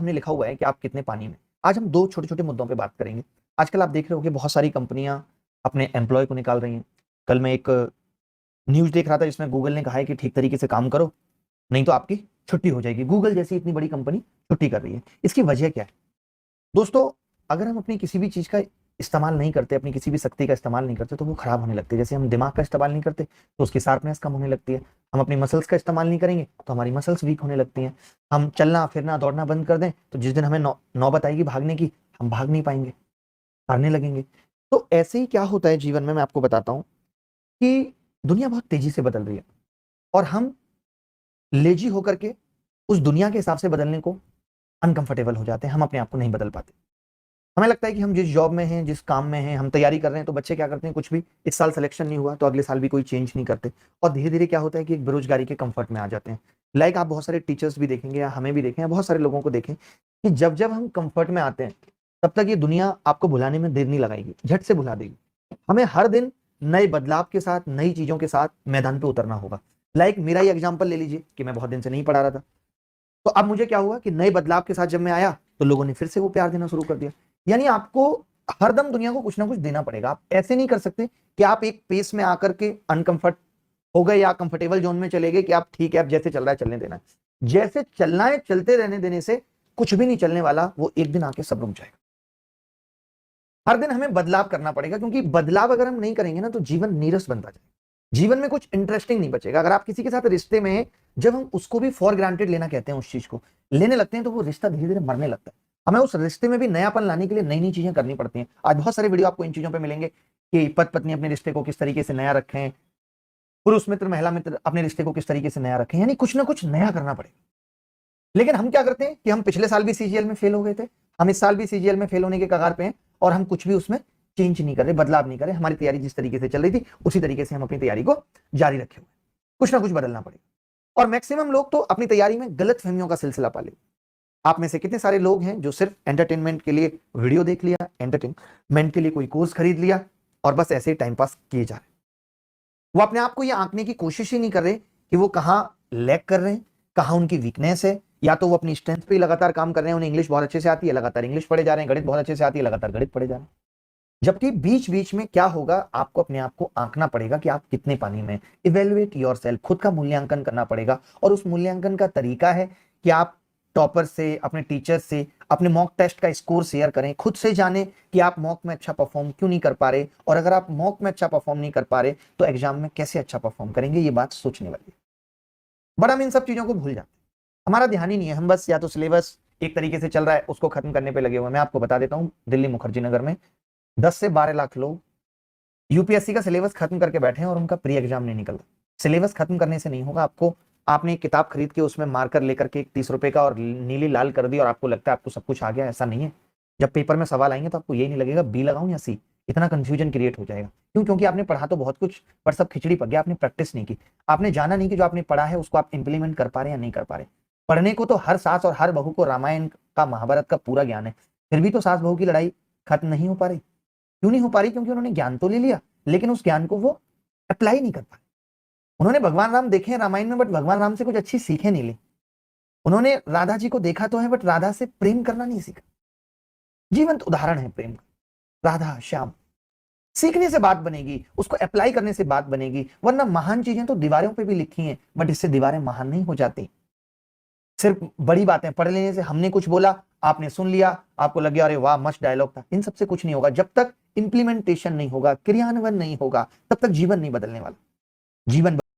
हमने लिखा हुआ है कि आप कितने पानी में। आज हम दो छोटे छोटे मुद्दों पे बात करेंगे। आजकल आप देख रहे हो कि बहुत सारी कंपनियां अपने एम्प्लॉय को निकाल रही हैं। कल मैं एक न्यूज देख रहा था जिसमें गूगल ने कहा है कि ठीक तरीके से काम करो, नहीं तो आपकी छुट्टी हो जाएगी। गूगल जैसी इतनी बड़ी कंपनी छुट्टी कर रही है। इसकी वजह क्या है दोस्तों? अगर हम अपनी किसी भी चीज का इस्तेमाल नहीं करते, अपनी किसी भी शक्ति का इस्तेमाल नहीं करते, तो वो खराब होने लगती है। जैसे हम दिमाग का इस्तेमाल नहीं करते तो उसकी शार्पनेस कम होने लगती है। हम अपनी मसल्स का इस्तेमाल नहीं करेंगे तो हमारी मसल्स वीक होने लगती हैं। हम चलना फिरना दौड़ना बंद कर दें तो जिस दिन हमें नौबत आएगी भागने की, हम भाग नहीं पाएंगे, हारने लगेंगे। तो ऐसे ही क्या होता है जीवन में, मैं आपको बताता हूं कि दुनिया बहुत तेजी से बदल रही है और हम लेजी होकर के उस दुनिया के हिसाब से बदलने को अनकंफर्टेबल हो जाते हैं। हम अपने आप को नहीं बदल पाते। हमें लगता है कि हम जिस जॉब में हैं, जिस काम में हैं, हम तैयारी कर रहे हैं, तो बच्चे क्या करते हैं, कुछ भी इस साल सिलेक्शन नहीं हुआ तो अगले साल भी कोई चेंज नहीं करते और धीरे धीरे क्या होता है कि एक बेरोजगारी के कंफर्ट में आ जाते हैं। लाइक आप बहुत सारे टीचर्स भी देखेंगे या हमें भी देखें या बहुत सारे लोगों को देखें कि जब जब हम कंफर्ट में आते हैं तब तक ये दुनिया आपको भुलाने में देर नहीं लगाएगी, झट से भुला देगी। हमें हर दिन नए बदलाव के साथ, नई चीजों के साथ मैदान पे उतरना होगा। लाइक मेरा ही एग्जाम्पल ले लीजिए कि मैं बहुत दिन से नहीं पढ़ा रहा था, तो अब मुझे क्या हुआ कि नए बदलाव के साथ जब मैं आया तो लोगों ने फिर से वो प्यार देना शुरू कर दिया। यानी आपको हरदम दुनिया को कुछ ना कुछ देना पड़ेगा। आप ऐसे नहीं कर सकते कि आप एक पेस में आकर के अनकंफर्ट हो गए या कंफर्टेबल जोन में चले गए कि आप ठीक है, अब जैसे चल रहा है चलने देना है। जैसे चलना है चलते रहने देने से कुछ भी नहीं चलने वाला, वो एक दिन आके सब रुक जाएगा। हर दिन हमें बदलाव करना पड़ेगा, क्योंकि बदलाव अगर हम नहीं करेंगे ना तो जीवन नीरस बनता जाएगा, जीवन में कुछ इंटरेस्टिंग नहीं बचेगा। अगर आप किसी के साथ रिश्ते में हैं, जब हम उसको भी फॉर ग्रांटेड लेना कहते हैं, उस चीज को लेने लगते हैं तो वो रिश्ता धीरे धीरे मरने लगता है। हमें उस रिश्ते में भी नयापन लाने के लिए नई नई चीजें करनी पड़ती हैं। आज बहुत सारे वीडियो आपको इन चीजों पे मिलेंगे कि पति पत्नी अपने रिश्ते को किस तरीके से नया रखें, पुरुष मित्र महिला मित्र अपने रिश्ते को किस तरीके से नया रखें। यानी कुछ ना कुछ नया करना पड़ेगा। लेकिन हम क्या करते हैं कि हम पिछले साल भी सीजीएल में फेल हो गए थे, हम इस साल भी सीजीएल में फेल होने के कगार पे हैं और हम कुछ भी उसमें चेंज नहीं कर रहे, बदलाव नहीं कर रहे। हमारी तैयारी जिस तरीके से चल रही थी उसी तरीके से हम अपनी तैयारी को जारी रखे हुए। कुछ ना कुछ बदलना पड़ेगा। और मैक्सिमम लोग तो अपनी तैयारी में गलत फहमियों का सिलसिला पाले। आप में से कितने सारे लोग हैं जो सिर्फ एंटरटेनमेंट के लिए वीडियो देख लिया, एंटरटेनमेंट के लिए कोई कोर्स खरीद लिया और बस ऐसे ही टाइम पास किए जा रहे। वो अपने आप को ये आंकने की कोशिश ही नहीं कर रहे कि वो कहां लैग कर रहे हैं, कहां उनकी वीकनेस है। या तो वो अपनी स्ट्रेंथ पे लगातार काम कर रहे हैं, उन्हें इंग्लिश बहुत अच्छे से आती है, लगातार इंग्लिश पढ़े जा रहे हैं, गणित बहुत अच्छे से आती है, लगातार गणित पढ़े जा रहे हैं। जबकि बीच बीच में क्या होगा, आपको अपने आप को आंकना पड़ेगा कि आप कितने पानी में। इवेल्युएट योरसेल्फ, खुद का मूल्यांकन करना पड़ेगा। और उस मूल्यांकन का तरीका है कि आप टॉपर से, अपने टीचर से अपने मॉक टेस्ट का स्कोर शेयर करें, खुद से जाने कि आप मॉक में अच्छा परफॉर्म क्यों नहीं कर पा रहे, और अगर आप मॉक में अच्छा परफॉर्म नहीं कर पा रहे तो एग्जाम में कैसे अच्छा परफॉर्म करेंगे। ये बात सोचने वाली है। बट हम इन सब चीजों को भूल जाते हैं, हमारा ध्यान ही नहीं है। हम बस या तो सिलेबस एक तरीके से चल रहा है उसको खत्म करने पे लगे हुए। मैं आपको बता देता हूं, दिल्ली मुखर्जी नगर में 10 से 12 लाख लोग यूपीएससी का सिलेबस खत्म करके बैठे हैं और उनका प्री एग्जाम नहीं निकलता। सिलेबस खत्म करने से नहीं होगा। आपको, आपने एक किताब खरीद के उसमें मार्कर लेकर के 30 रुपए का और नीली लाल कर दी और आपको लगता है आपको सब कुछ आ गया, ऐसा नहीं है। जब पेपर में सवाल आएंगे तो आपको यही नहीं लगेगा बी लगाऊं या सी, इतना कंफ्यूजन क्रिएट हो जाएगा। क्यों? क्योंकि आपने पढ़ा तो बहुत कुछ पर सब खिचड़ी पक गया, आपने प्रैक्टिस नहीं की। आपने जाना नहीं कि जो आपने पढ़ा है उसको आप इंप्लीमेंट कर पा रहे या नहीं कर पा रहे। पढ़ने को तो हर सास और हर बहू को रामायण का, महाभारत का पूरा ज्ञान है, फिर भी तो सास बहू की लड़ाई खत्म नहीं हो पा रही। क्यों नहीं हो पा रही? क्योंकि उन्होंने ज्ञान तो ले लिया लेकिन उस ज्ञान को वो अप्लाई नहीं कर पाए। उन्होंने भगवान राम देखे हैं रामायण में, बट भगवान राम से कुछ अच्छी सीखें नहीं ली। उन्होंने राधा जी को देखा तो है, बट राधा से प्रेम करना नहीं सीखा। जीवंत उदाहरण है प्रेम का, राधा श्याम। सीखने से बात बनेगी, उसको अप्लाई करने से बात बनेगी। वरना महान चीजें तो दीवारों पे भी लिखी हैं, बट इससे दीवारें महान नहीं हो जाती। सिर्फ बड़ी बातें पढ़ लेने से, हमने कुछ बोला आपने सुन लिया, आपको लग गया अरे वाह मस्त डायलॉग था, इन सबसे कुछ नहीं होगा। जब तक इंप्लीमेंटेशन नहीं होगा, क्रियान्वयन नहीं होगा, तब तक जीवन नहीं बदलने वाला। जीवन